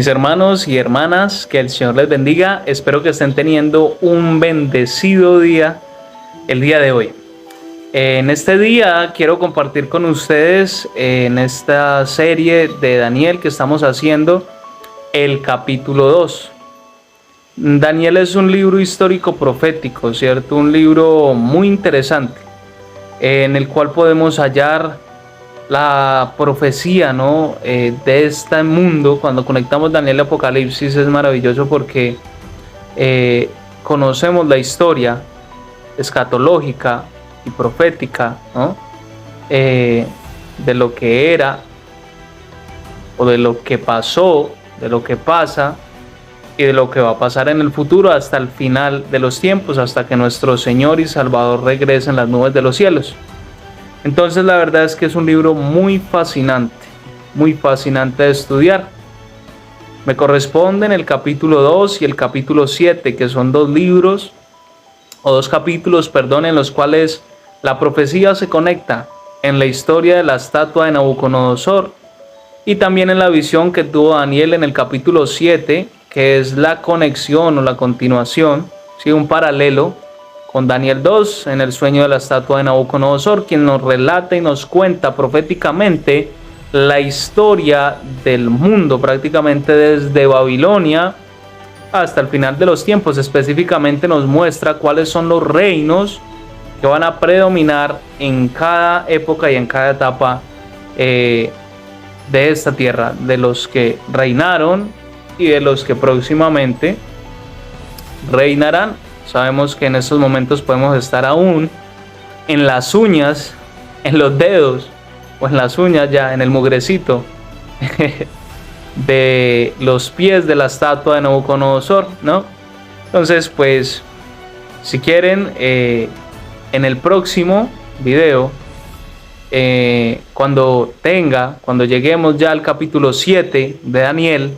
Mis hermanos y hermanas, que el Señor les bendiga. Espero que estén teniendo un bendecido día el día de hoy. En este día quiero compartir con ustedes en esta serie de Daniel que estamos haciendo el capítulo 2. Daniel es un libro histórico profético, ¿cierto? Un libro muy interesante en el cual podemos hallar la profecía, ¿no? De este mundo. Cuando conectamos Daniel y Apocalipsis es maravilloso porque conocemos la historia escatológica y profética, ¿no? De lo que era o de lo que pasó, de lo que pasa y de lo que va a pasar en el futuro hasta el final de los tiempos, hasta que nuestro Señor y Salvador regrese en las nubes de los cielos. Entonces la verdad es que es un libro muy fascinante de estudiar. Me corresponden el capítulo 2 y el capítulo 7, que son dos capítulos, en los cuales la profecía se conecta en la historia de la estatua de Nabucodonosor y también en la visión que tuvo Daniel en el capítulo 7, que es la conexión o la continuación, ¿sí? Un paralelo con Daniel 2 en el sueño de la estatua de Nabucodonosor, quien nos relata y nos cuenta proféticamente la historia del mundo, prácticamente desde Babilonia hasta el final de los tiempos. Específicamente nos muestra cuáles son los reinos que van a predominar en cada época y en cada etapa de esta tierra, de los que reinaron y de los que próximamente reinarán. Sabemos que en estos momentos podemos estar aún en las uñas, en los dedos o en las uñas ya, en el mugrecito de los pies de la estatua de Nabucodonosor, ¿no? Entonces, pues, si quieren, en el próximo video, cuando lleguemos ya al capítulo 7 de Daniel,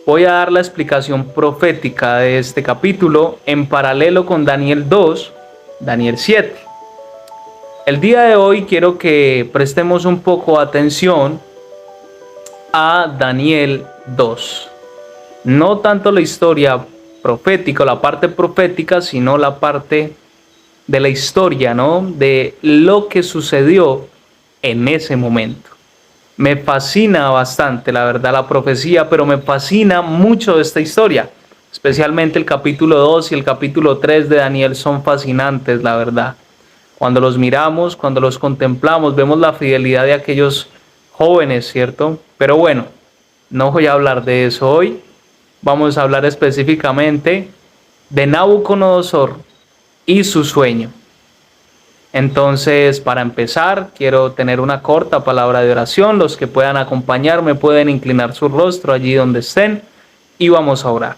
voy a dar la explicación profética de este capítulo en paralelo con Daniel 2, Daniel 7. El día de hoy quiero que prestemos un poco atención a Daniel 2. No tanto la historia profética, la parte profética, sino la parte de la historia, ¿no? De lo que sucedió en ese momento. Me fascina bastante, la verdad, la profecía, pero me fascina mucho esta historia. Especialmente el capítulo 2 y el capítulo 3 de Daniel son fascinantes, la verdad. Cuando los miramos, cuando los contemplamos, vemos la fidelidad de aquellos jóvenes, ¿cierto? Pero bueno, no voy a hablar de eso hoy. Vamos a hablar específicamente de Nabucodonosor y su sueño. Entonces, para empezar, quiero tener una corta palabra de oración. Los que puedan acompañarme pueden inclinar su rostro allí donde estén y vamos a orar.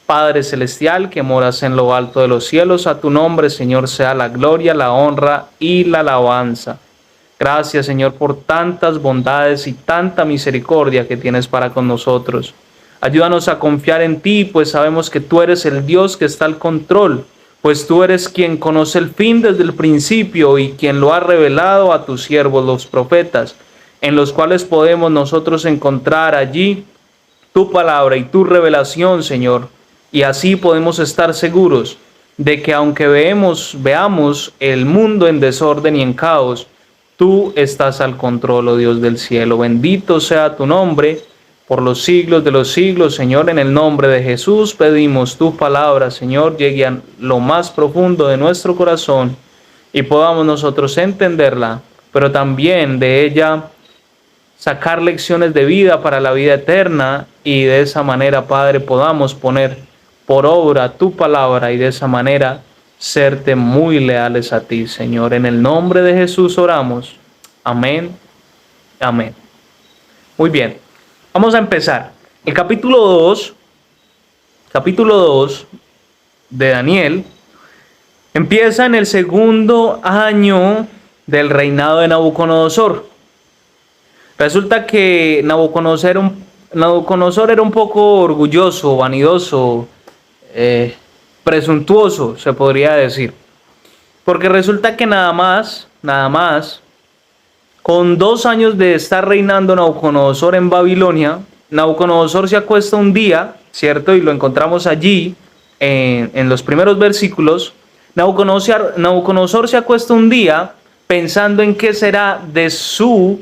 Padre Celestial, que moras en lo alto de los cielos, a tu nombre, Señor, sea la gloria, la honra y la alabanza. Gracias, Señor, por tantas bondades y tanta misericordia que tienes para con nosotros. Ayúdanos a confiar en ti, pues sabemos que tú eres el Dios que está al control. Pues tú eres quien conoce el fin desde el principio y quien lo ha revelado a tus siervos los profetas, en los cuales podemos nosotros encontrar allí tu palabra y tu revelación, Señor. Y así podemos estar seguros de que aunque veamos el mundo en desorden y en caos, tú estás al control, oh Dios del cielo. Bendito sea tu nombre por los siglos de los siglos, Señor. En el nombre de Jesús pedimos tu palabra, Señor, llegue a lo más profundo de nuestro corazón y podamos nosotros entenderla, pero también de ella sacar lecciones de vida para la vida eterna y de esa manera, Padre, podamos poner por obra tu palabra y de esa manera serte muy leales a ti, Señor. En el nombre de Jesús oramos. Amén. Amén. Muy bien. Vamos a empezar. El capítulo 2 de Daniel empieza en el segundo año del reinado de Nabucodonosor. Resulta que Nabucodonosor era un poco orgulloso, vanidoso, presuntuoso, se podría decir. Porque resulta que nada más, con 2 años de estar reinando Nabucodonosor en Babilonia, Nabucodonosor se acuesta un día, ¿cierto? Y lo encontramos allí en los primeros versículos. Nabucodonosor se acuesta un día pensando en qué será de su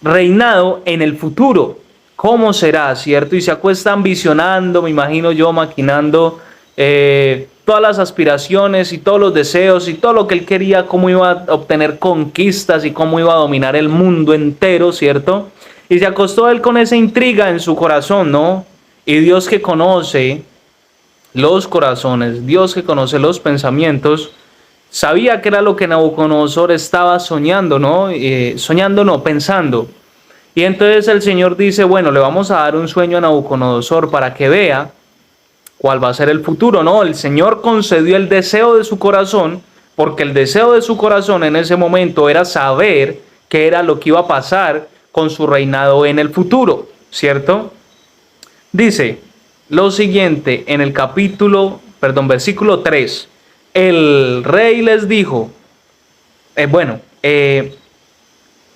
reinado en el futuro. ¿Cómo será, cierto? Y se acuesta ambicionando, me imagino yo, maquinando todas las aspiraciones y todos los deseos y todo lo que él quería, cómo iba a obtener conquistas y cómo iba a dominar el mundo entero, ¿cierto? Y se acostó él con esa intriga en su corazón, ¿no? Y Dios, que conoce los corazones, Dios que conoce los pensamientos, sabía que era lo que Nabucodonosor estaba soñando, ¿no? Pensando. Y entonces el Señor dice, bueno, le vamos a dar un sueño a Nabucodonosor para que vea cuál va a ser el futuro, ¿no? El Señor concedió el deseo de su corazón, porque el deseo de su corazón en ese momento era saber qué era lo que iba a pasar con su reinado en el futuro, ¿cierto? Dice lo siguiente en el versículo 3. El rey les dijo,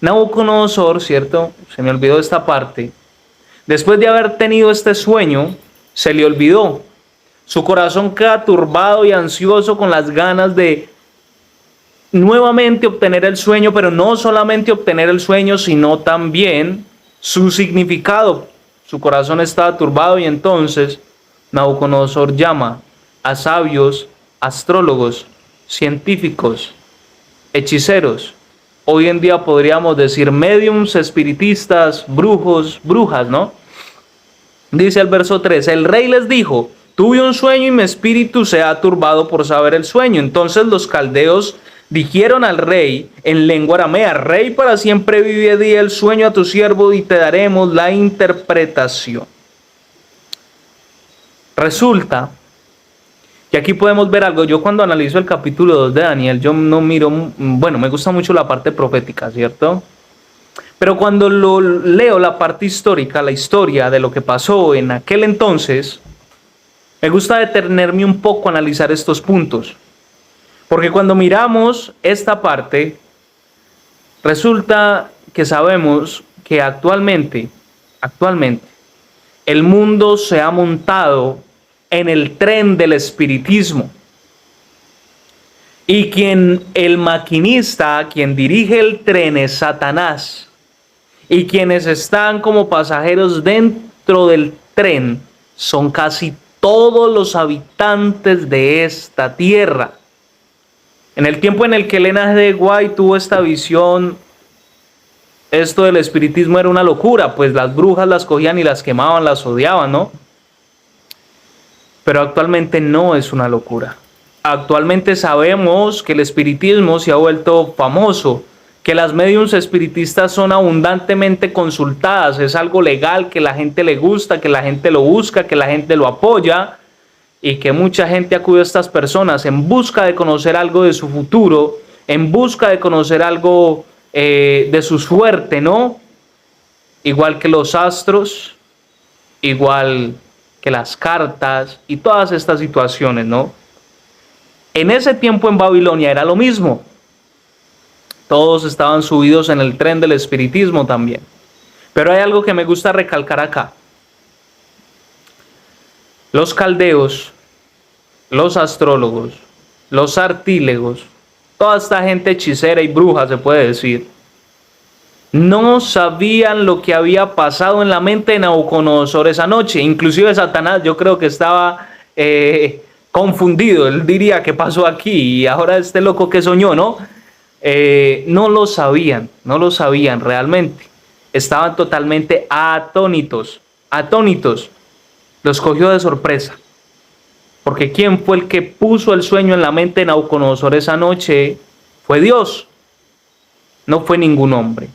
Nabucodonosor, ¿cierto? Se me olvidó esta parte. Después de haber tenido este sueño, se le olvidó. Su corazón queda turbado y ansioso con las ganas de nuevamente obtener el sueño, pero no solamente obtener el sueño, sino también su significado. Su corazón estaba turbado y entonces Nabucodonosor llama a sabios, astrólogos, científicos, hechiceros. Hoy en día podríamos decir médiums, espiritistas, brujos, brujas, ¿no? Dice el verso 3, el rey les dijo, tuve un sueño y mi espíritu se ha turbado por saber el sueño. Entonces los caldeos dijeron al rey en lengua aramea, rey, para siempre vive, di el sueño a tu siervo y te daremos la interpretación. Resulta que aquí podemos ver algo. Yo cuando analizo el capítulo 2 de Daniel, yo no miro, me gusta mucho la parte profética, ¿cierto? Pero cuando leo la parte histórica, la historia de lo que pasó en aquel entonces, me gusta detenerme un poco a analizar estos puntos. Porque cuando miramos esta parte, resulta que sabemos que actualmente, el mundo se ha montado en el tren del espiritismo. Y el maquinista, quien dirige el tren es Satanás. Y quienes están como pasajeros dentro del tren son casi todos los habitantes de esta tierra. En el tiempo en el que Elena G. White tuvo esta visión, esto del espiritismo era una locura, pues las brujas las cogían y las quemaban, las odiaban, ¿no? Pero actualmente no es una locura. Actualmente sabemos que el espiritismo se ha vuelto famoso, que las médiums espiritistas son abundantemente consultadas, es algo legal, que la gente le gusta, que la gente lo busca, que la gente lo apoya y que mucha gente acude a estas personas en busca de conocer algo de su futuro, en busca de conocer algo de su suerte, ¿no? Igual que los astros, igual que las cartas y todas estas situaciones, ¿no? En ese tiempo en Babilonia era lo mismo. Todos estaban subidos en el tren del espiritismo también. Pero hay algo que me gusta recalcar acá. Los caldeos, los astrólogos, los artílegos, toda esta gente hechicera y bruja, se puede decir, no sabían lo que había pasado en la mente de Nabucodonosor esa noche. Inclusive Satanás, yo creo que estaba confundido. Él diría, ¿qué pasó aquí? Y ahora este loco que soñó, ¿no? No lo sabían realmente. Estaban totalmente atónitos. Los cogió de sorpresa. Porque ¿quién fue el que puso el sueño en la mente de Nabucodonosor esa noche? Fue Dios. No fue ningún hombre.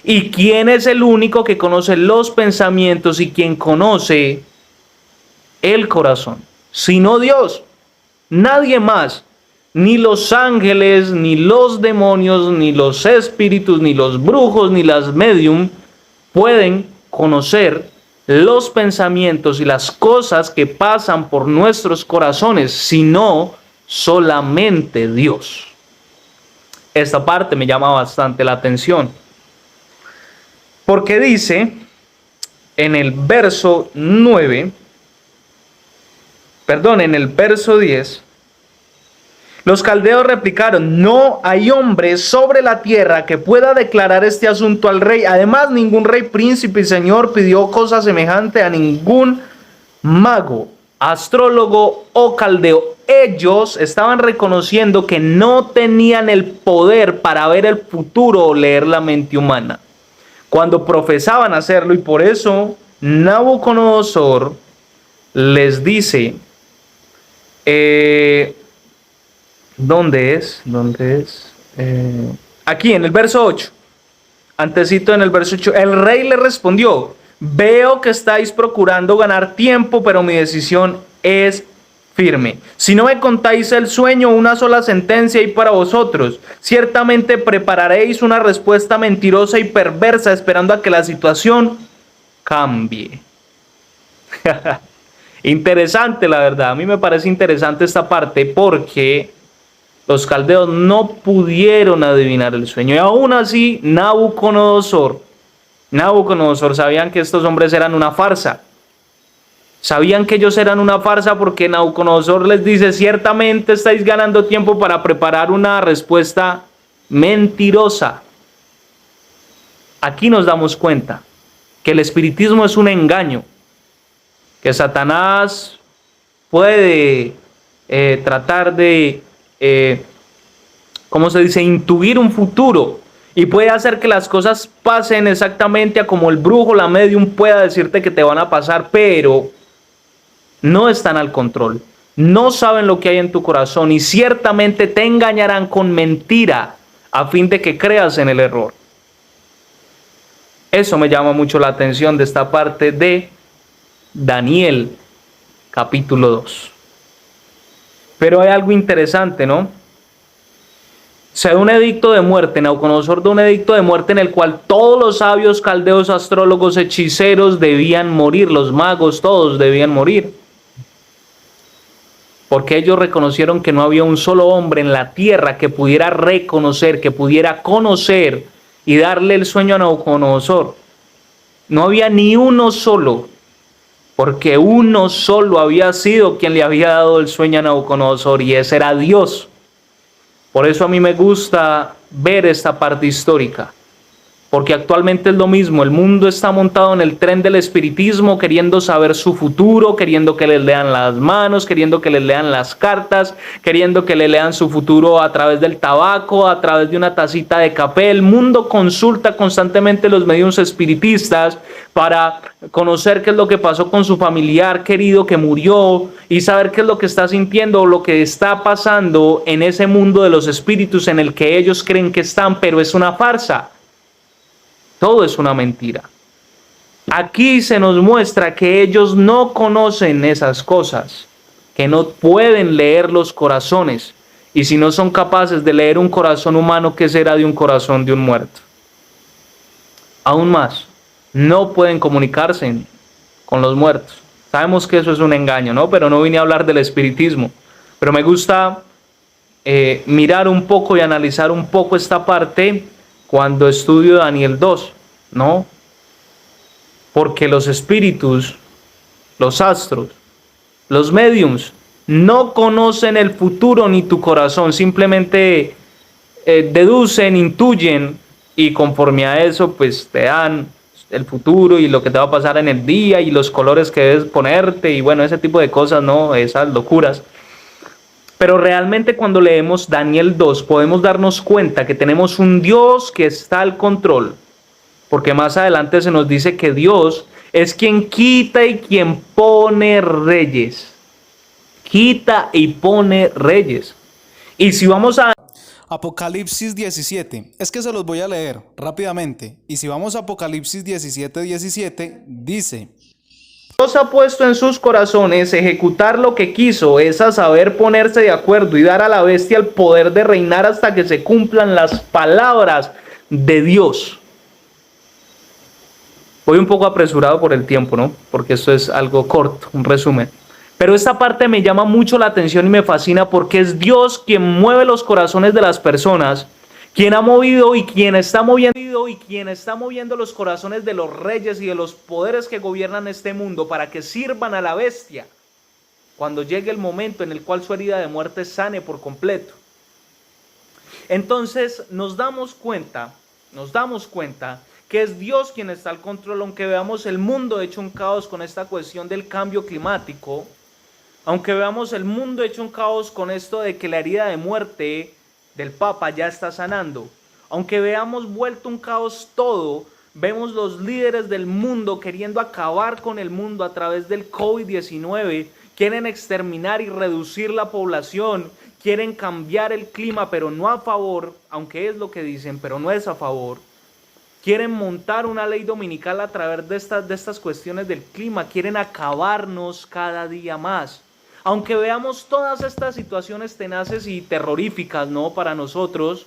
¿Y quién es el único que conoce los pensamientos y quien conoce el corazón? Sino Dios. Nadie más. Ni los ángeles, ni los demonios, ni los espíritus, ni los brujos, ni las medium pueden conocer los pensamientos y las cosas que pasan por nuestros corazones, sino solamente Dios. Esta parte me llama bastante la atención. Porque dice en el verso 9, perdón, en el verso 10, los caldeos replicaron: no hay hombre sobre la tierra que pueda declarar este asunto al rey. Además, ningún rey, príncipe y señor pidió cosa semejante a ningún mago, astrólogo o caldeo. Ellos estaban reconociendo que no tenían el poder para ver el futuro o leer la mente humana cuando profesaban hacerlo, y por eso Nabucodonosor les dice, ¿dónde es? Aquí en el verso 8, antesito en el verso 8, el rey le respondió: veo que estáis procurando ganar tiempo, pero mi decisión es firme. Si no me contáis el sueño, una sola sentencia hay para vosotros. Ciertamente prepararéis una respuesta mentirosa y perversa, esperando a que la situación cambie. Interesante, la verdad. A mí me parece interesante esta parte porque los caldeos no pudieron adivinar el sueño. Y aún así, Nabucodonosor sabían que estos hombres eran una farsa. Sabían que ellos eran una farsa porque Nabucodonosor les dice: ciertamente estáis ganando tiempo para preparar una respuesta mentirosa. Aquí nos damos cuenta que el espiritismo es un engaño, que Satanás puede tratar de, ¿cómo se dice?, intuir un futuro, y puede hacer que las cosas pasen exactamente a como el brujo, la medium pueda decirte que te van a pasar, pero no están al control, no saben lo que hay en tu corazón y ciertamente te engañarán con mentira a fin de que creas en el error. Eso me llama mucho la atención de esta parte de Daniel, capítulo 2. Pero hay algo interesante, ¿no? Se da un edicto de muerte, Nabucodonosor da un edicto de muerte en el cual todos los sabios, caldeos, astrólogos, hechiceros debían morir, los magos, todos debían morir. Porque ellos reconocieron que no había un solo hombre en la tierra que pudiera reconocer, que pudiera conocer y darle el sueño a Nabucodonosor. No había ni uno solo, porque uno solo había sido quien le había dado el sueño a Nabucodonosor, y ese era Dios. Por eso a mí me gusta ver esta parte histórica, porque actualmente es lo mismo. El mundo está montado en el tren del espiritismo, queriendo saber su futuro, queriendo que les lean las manos, queriendo que les lean las cartas, queriendo que le lean su futuro a través del tabaco, a través de una tacita de café. El mundo consulta constantemente los medios espiritistas para conocer qué es lo que pasó con su familiar querido que murió y saber qué es lo que está sintiendo o lo que está pasando en ese mundo de los espíritus en el que ellos creen que están, pero es una farsa. Todo es una mentira. Aquí se nos muestra que ellos no conocen esas cosas, que no pueden leer los corazones. Y si no son capaces de leer un corazón humano, ¿qué será de un corazón de un muerto? Aún más, no pueden comunicarse con los muertos. Sabemos que eso es un engaño, ¿no? Pero no vine a hablar del espiritismo. Pero me gusta mirar un poco y analizar un poco esta parte cuando estudio Daniel 2, ¿no? Porque los espíritus, los astros, los mediums, no conocen el futuro ni tu corazón, simplemente deducen, intuyen, y conforme a eso, pues te dan el futuro y lo que te va a pasar en el día y los colores que debes ponerte y bueno, ese tipo de cosas, ¿no? Esas locuras. Pero realmente cuando leemos Daniel 2 podemos darnos cuenta que tenemos un Dios que está al control, porque más adelante se nos dice que Dios es quien quita y quien pone reyes. Quita y pone reyes. Y si vamos a Apocalipsis 17, es que se los voy a leer rápidamente. Y si vamos a Apocalipsis 17, dice: Dios ha puesto en sus corazones ejecutar lo que quiso, es a saber ponerse de acuerdo y dar a la bestia el poder de reinar hasta que se cumplan las palabras de Dios. Voy un poco apresurado por el tiempo, ¿no? Porque esto es algo corto, un resumen. Pero esta parte me llama mucho la atención y me fascina porque es Dios quien mueve los corazones de las personas quien ha movido y quien está moviendo los corazones de los reyes y de los poderes que gobiernan este mundo para que sirvan a la bestia cuando llegue el momento en el cual su herida de muerte sane por completo. Entonces nos damos cuenta que es Dios quien está al control, aunque veamos el mundo hecho un caos con esta cuestión del cambio climático, aunque veamos el mundo hecho un caos con esto de que la herida de muerte del Papa ya está sanando, aunque veamos vuelto un caos todo, vemos los líderes del mundo queriendo acabar con el mundo a través del COVID-19, quieren exterminar y reducir la población, quieren cambiar el clima, pero no a favor, aunque es lo que dicen, pero no es a favor. Quieren montar una ley dominical a través de estas cuestiones del clima, quieren acabarnos cada día más. Aunque veamos todas estas situaciones tenaces y terroríficas, ¿no?, para nosotros,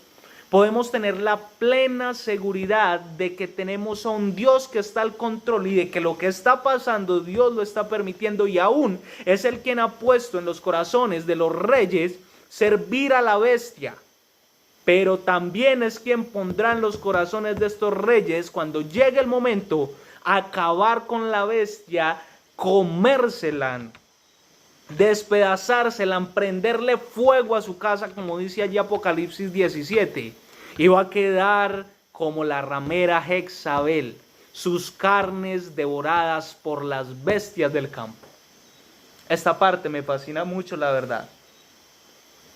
podemos tener la plena seguridad de que tenemos a un Dios que está al control y de que lo que está pasando Dios lo está permitiendo, y aún es el quien ha puesto en los corazones de los reyes servir a la bestia. Pero también es quien pondrá en los corazones de estos reyes, cuando llegue el momento, acabar con la bestia, comérsela, despedazársela, prenderle fuego a su casa, como dice allí Apocalipsis 17, y va a quedar como la ramera Jezabel, sus carnes devoradas por las bestias del campo. Esta parte me fascina mucho, la verdad,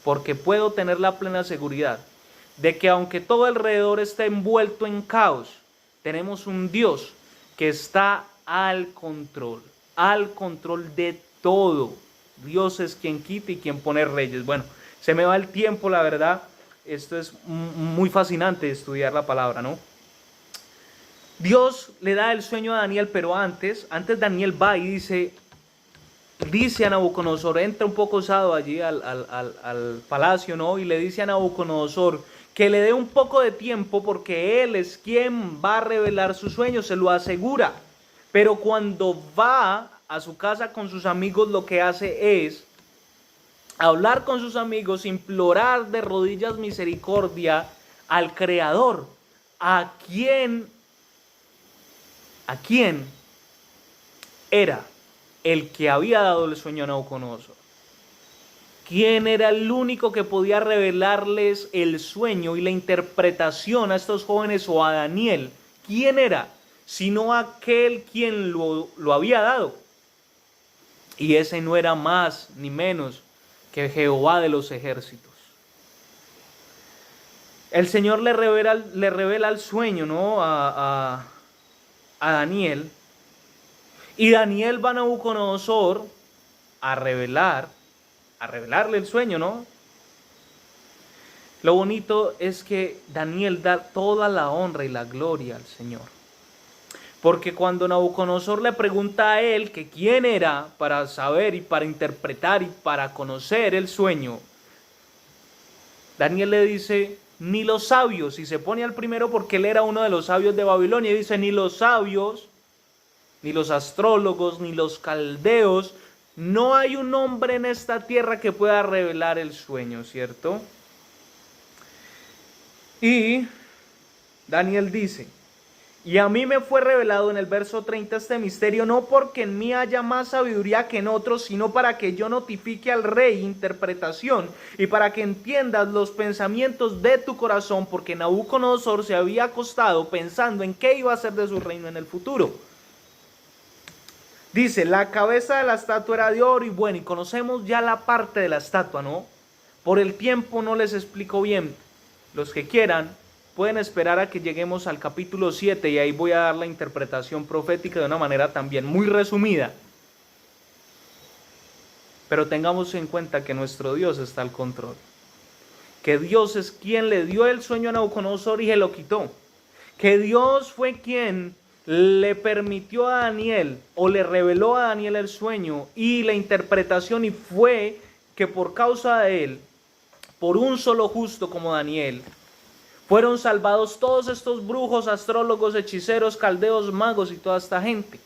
porque puedo tener la plena seguridad de que aunque todo alrededor esté envuelto en caos, tenemos un Dios que está al control de todo. Dios es quien quita y quien pone reyes. Bueno, se me va el tiempo, la verdad. Esto es muy fascinante estudiar la palabra, ¿no? Dios le da el sueño a Daniel, pero antes Daniel va y dice a Nabucodonosor, entra un poco osado allí al palacio, ¿no? Y le dice a Nabucodonosor que le dé un poco de tiempo porque él es quien va a revelar su sueño, se lo asegura. Pero cuando va a su casa con sus amigos, lo que hace es hablar con sus amigos, implorar de rodillas misericordia al Creador, a quien era el que había dado el sueño a Nabucodonosor. ¿Quién era el único que podía revelarles el sueño y la interpretación a estos jóvenes, o a Daniel? ¿Quién era? Sino aquel quien lo había dado. Y ese no era más ni menos que Jehová de los ejércitos. El Señor le revela el sueño, ¿no?, a Daniel. Y Daniel va a Nabucodonosor a revelarle el sueño, ¿no? Lo bonito es que Daniel da toda la honra y la gloria al Señor. Porque cuando Nabucodonosor le pregunta a él que quién era para saber y para interpretar y para conocer el sueño, Daniel le dice, ni los sabios, y se pone al primero porque él era uno de los sabios de Babilonia, y dice, ni los sabios, ni los astrólogos, ni los caldeos, no hay un hombre en esta tierra que pueda revelar el sueño, ¿cierto? Y Daniel dice, y a mí me fue revelado en el verso 30 este misterio, no porque en mí haya más sabiduría que en otros, sino para que yo notifique al rey interpretación y para que entiendas los pensamientos de tu corazón, porque Nabucodonosor se había acostado pensando en qué iba a hacer de su reino en el futuro. Dice, la cabeza de la estatua era de oro, y bueno, y conocemos ya la parte de la estatua, ¿no? Por el tiempo no les explico bien. Los que quieran pueden esperar a que lleguemos al capítulo 7 y ahí voy a dar la interpretación profética de una manera también muy resumida. Pero tengamos en cuenta que nuestro Dios está al control. Que Dios es quien le dio el sueño a Nabucodonosor y se lo quitó. Que Dios fue quien le permitió a Daniel, o le reveló a Daniel el sueño y la interpretación, y fue que por causa de él, por un solo justo como Daniel, fueron salvados todos estos brujos, astrólogos, hechiceros, caldeos, magos y toda esta gente.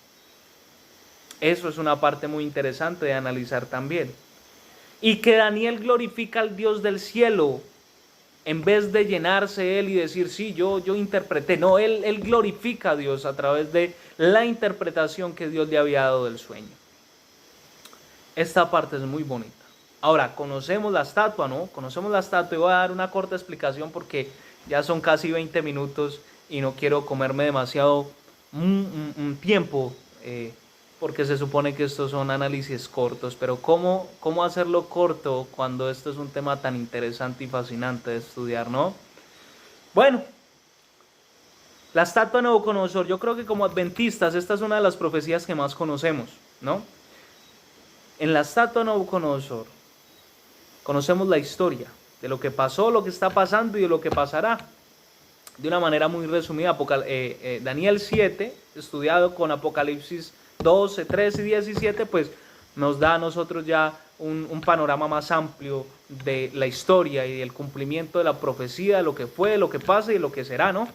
Eso es una parte muy interesante de analizar también. Y que Daniel glorifica al Dios del cielo en vez de llenarse él y decir, sí, yo interpreté, no, él glorifica a Dios a través de la interpretación que Dios le había dado del sueño. Esta parte es muy bonita. Ahora, conocemos la estatua, ¿no? Conocemos la estatua y voy a dar una corta explicación porque ya son casi 20 minutos y no quiero comerme demasiado tiempo, porque se supone que estos son análisis cortos, pero ¿cómo hacerlo corto cuando esto es un tema tan interesante y fascinante de estudiar, ¿no? Bueno, la estatua de Nabucodonosor, yo creo que como adventistas esta es una de las profecías que más conocemos, ¿no? En la estatua de Nabucodonosor conocemos la historia de lo que pasó, lo que está pasando y de lo que pasará. De una manera muy resumida, Daniel 7, estudiado con Apocalipsis 12, 13 y 17, pues nos da a nosotros ya un panorama más amplio de la historia y del cumplimiento de la profecía, de lo que fue, de lo que pasa y de lo que será, ¿no?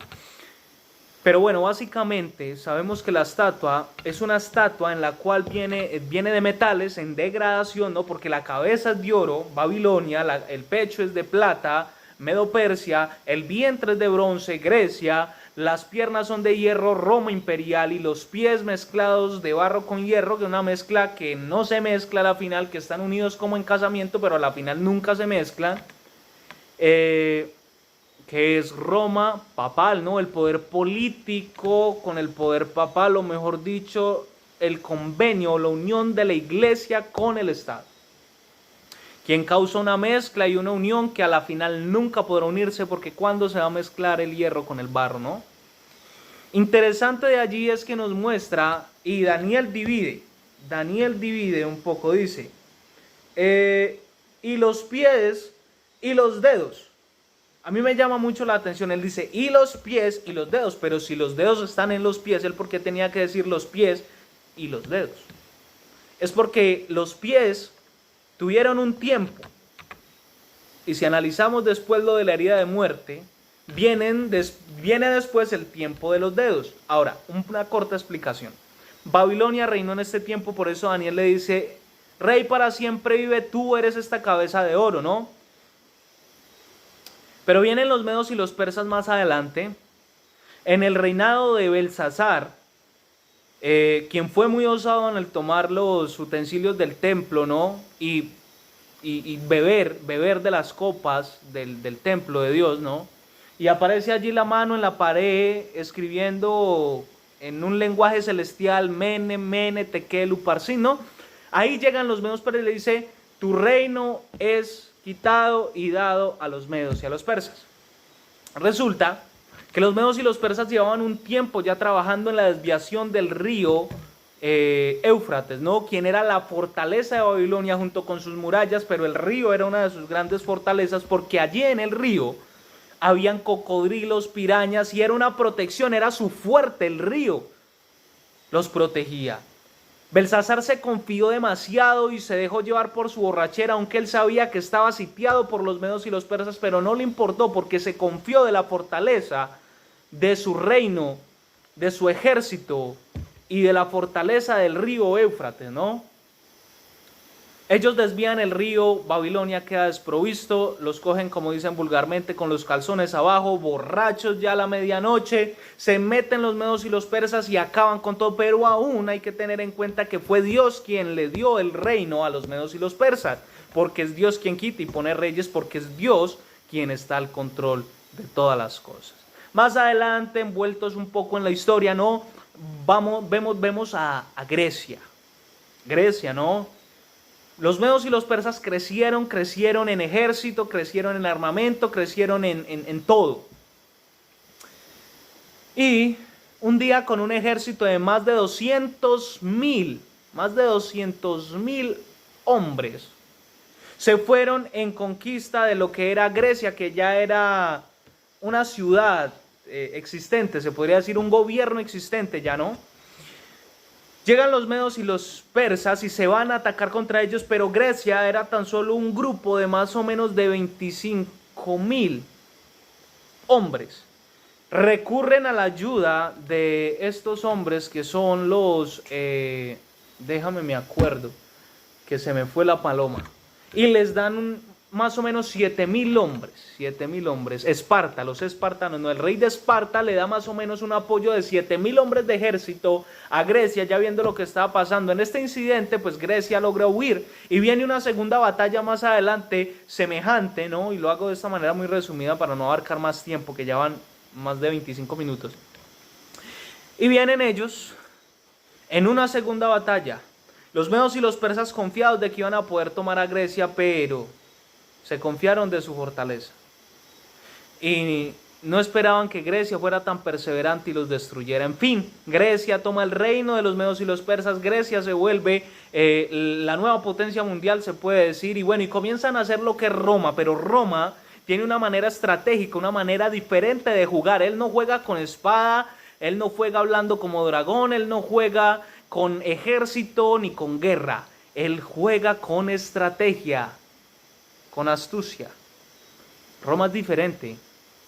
Pero bueno, básicamente sabemos que la estatua es una estatua en la cual viene de metales en degradación, ¿no? Porque la cabeza es de oro, Babilonia, el pecho es de plata, Medo-Persia, el vientre es de bronce, Grecia, las piernas son de hierro, Roma imperial, y los pies mezclados de barro con hierro, que es una mezcla que no se mezcla a la final, que están unidos como en casamiento, pero a la final nunca se mezclan. Que es Roma papal, ¿no? El poder político con el poder papal, o mejor dicho, el convenio, la unión de la iglesia con el Estado. Quien causa una mezcla y una unión que a la final nunca podrá unirse, porque ¿cuándo se va a mezclar el hierro con el barro, no? Interesante de allí es que nos muestra, y Daniel divide un poco, dice, y los pies y los dedos. A mí me llama mucho la atención, él dice, y los pies y los dedos, pero si los dedos están en los pies, ¿él por qué tenía que decir los pies y los dedos? Es porque los pies tuvieron un tiempo, y si analizamos después lo de la herida de muerte, viene después el tiempo de los dedos. Ahora, una corta explicación. Babilonia reinó en este tiempo, por eso Daniel le dice, rey para siempre vive, tú eres esta cabeza de oro, ¿no? Pero vienen los medos y los persas más adelante, en el reinado de Belsasar, quien fue muy osado en el tomar los utensilios del templo, ¿no? Y beber de las copas del templo de Dios, ¿no? Y aparece allí la mano en la pared escribiendo en un lenguaje celestial, Mene, Mene, Tekel, Uparsin, ¿no? Ahí llegan los medos persas y le dice, tu reino es quitado y dado a los medos y a los persas. Resulta que los medos y los persas llevaban un tiempo ya trabajando en la desviación del río Éufrates, ¿no? Quien era la fortaleza de Babilonia junto con sus murallas, pero el río era una de sus grandes fortalezas porque allí en el río habían cocodrilos, pirañas y era una protección, era su fuerte, el río los protegía. Belsasar se confió demasiado y se dejó llevar por su borrachera, aunque él sabía que estaba sitiado por los medos y los persas, pero no le importó porque se confió de la fortaleza de su reino, de su ejército y de la fortaleza del río Éufrates, ¿no? Ellos desvían el río, Babilonia queda desprovisto, los cogen, como dicen vulgarmente, con los calzones abajo, borrachos ya a la medianoche, se meten los medos y los persas y acaban con todo, pero aún hay que tener en cuenta que fue Dios quien le dio el reino a los medos y los persas, porque es Dios quien quita y pone reyes, porque es Dios quien está al control de todas las cosas. Más adelante, envueltos un poco en la historia, ¿no? Vemos a Grecia, ¿no? Los medos y los persas crecieron en ejército, crecieron en armamento, crecieron en todo. Y un día con un ejército de más de 200,000 hombres, se fueron en conquista de lo que era Grecia, que ya era una ciudad existente, se podría decir un gobierno existente ya, ¿no? Llegan los medos y los persas y se van a atacar contra ellos, pero Grecia era tan solo un grupo de más o menos de 25,000 hombres. Recurren a la ayuda de estos hombres que son los, déjame me acuerdo, que se me fue la paloma, y les dan más o menos 7.000 hombres, 7.000 hombres. Esparta, los espartanos, no, el rey de Esparta le da más o menos un apoyo de 7.000 hombres de ejército a Grecia, ya viendo lo que estaba pasando. En este incidente, pues Grecia logra huir y viene una segunda batalla más adelante semejante, ¿no? Y lo hago de esta manera muy resumida para no abarcar más tiempo, que ya van más de 25 minutos. Y vienen ellos en una segunda batalla. Los medos y los persas confiados de que iban a poder tomar a Grecia, pero se confiaron de su fortaleza. Y no esperaban que Grecia fuera tan perseverante y los destruyera. En fin, Grecia toma el reino de los medos y los persas. Grecia se vuelve la nueva potencia mundial, se puede decir. Y bueno, y comienzan a hacer lo que es Roma, pero Roma tiene una manera estratégica, una manera diferente de jugar. Él no juega con espada, él no juega hablando como dragón, él no juega con ejército ni con guerra. Él juega con estrategia, con astucia. Roma es diferente.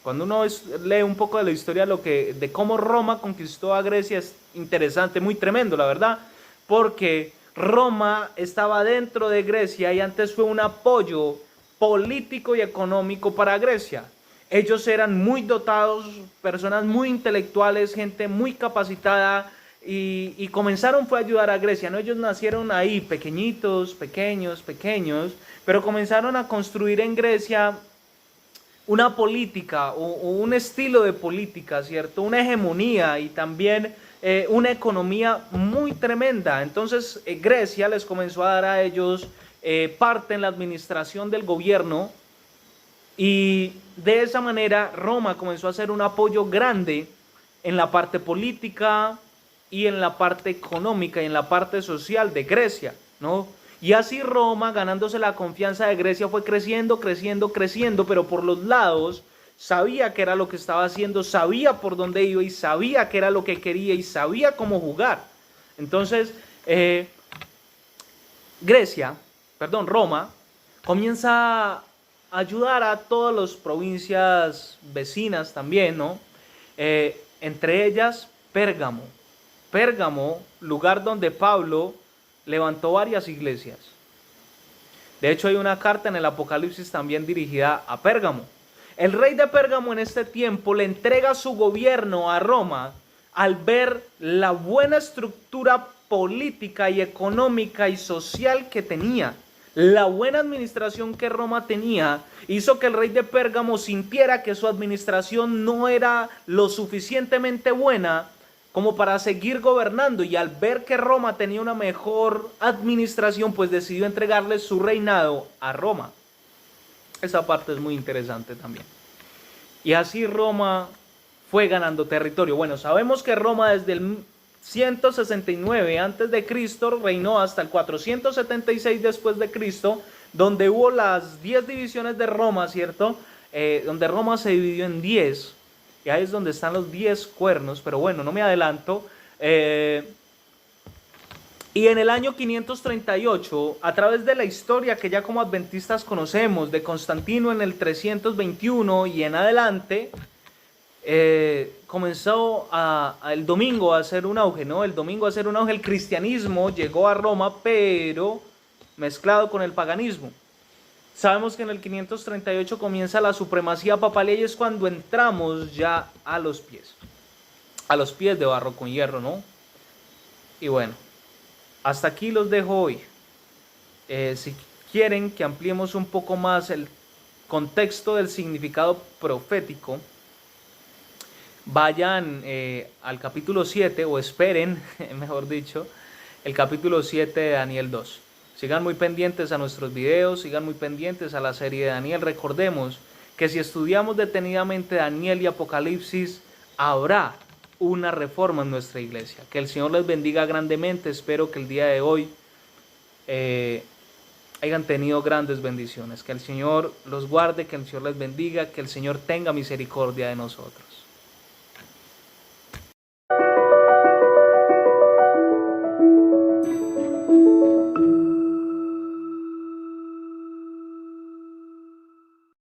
Cuando uno lee un poco de la historia de cómo Roma conquistó a Grecia, es interesante, muy tremendo, la verdad, porque Roma estaba dentro de Grecia y antes fue un apoyo político y económico para Grecia. Ellos eran muy dotados, personas muy intelectuales, gente muy capacitada, y comenzaron fue a ayudar a Grecia, ¿no? Ellos nacieron ahí pequeñitos, pequeños, pero comenzaron a construir en Grecia una política o un estilo de política, ¿cierto? Una hegemonía y también una economía muy tremenda. Entonces Grecia les comenzó a dar a ellos parte en la administración del gobierno, y de esa manera Roma comenzó a hacer un apoyo grande en la parte política y en la parte económica y en la parte social de Grecia, ¿no? Y así Roma, ganándose la confianza de Grecia, fue creciendo, pero por los lados sabía que era lo que estaba haciendo, sabía por dónde iba y sabía que era lo que quería y sabía cómo jugar. Entonces, Roma comienza a ayudar a todas las provincias vecinas también, ¿no? Entre ellas Pérgamo. Pérgamo, lugar donde Pablo levantó varias iglesias. De hecho, hay una carta en el Apocalipsis también dirigida a Pérgamo. El rey de Pérgamo en este tiempo le entrega su gobierno a Roma al ver la buena estructura política y económica y social que tenía. La buena administración que Roma tenía hizo que el rey de Pérgamo sintiera que su administración no era lo suficientemente buena como para seguir gobernando, y al ver que Roma tenía una mejor administración, pues decidió entregarle su reinado a Roma. Esa parte es muy interesante también. Y así Roma fue ganando territorio. Bueno, sabemos que Roma desde el 169 antes de Cristo reinó hasta el 476 después de Cristo, donde hubo las 10 divisiones de Roma, ¿cierto? Donde Roma se dividió en 10. Y ahí es donde están los 10 cuernos, pero bueno, no me adelanto. Y en el año 538, a través de la historia que ya como adventistas conocemos, de Constantino en el 321 y en adelante, comenzó el domingo a hacer un auge, ¿no? El domingo a hacer un auge, el cristianismo llegó a Roma, pero mezclado con el paganismo. Sabemos que en el 538 comienza la supremacía papal y es cuando entramos ya a los pies de barro con hierro, ¿no? Y bueno, hasta aquí los dejo hoy. Si quieren que ampliemos un poco más el contexto del significado profético, vayan al capítulo 7, o esperen, mejor dicho, el capítulo 7 de Daniel 2. Sigan muy pendientes a nuestros videos, sigan muy pendientes a la serie de Daniel. Recordemos que si estudiamos detenidamente Daniel y Apocalipsis, habrá una reforma en nuestra iglesia. Que el Señor les bendiga grandemente. Espero que el día de hoy hayan tenido grandes bendiciones. Que el Señor los guarde, que el Señor les bendiga, que el Señor tenga misericordia de nosotros.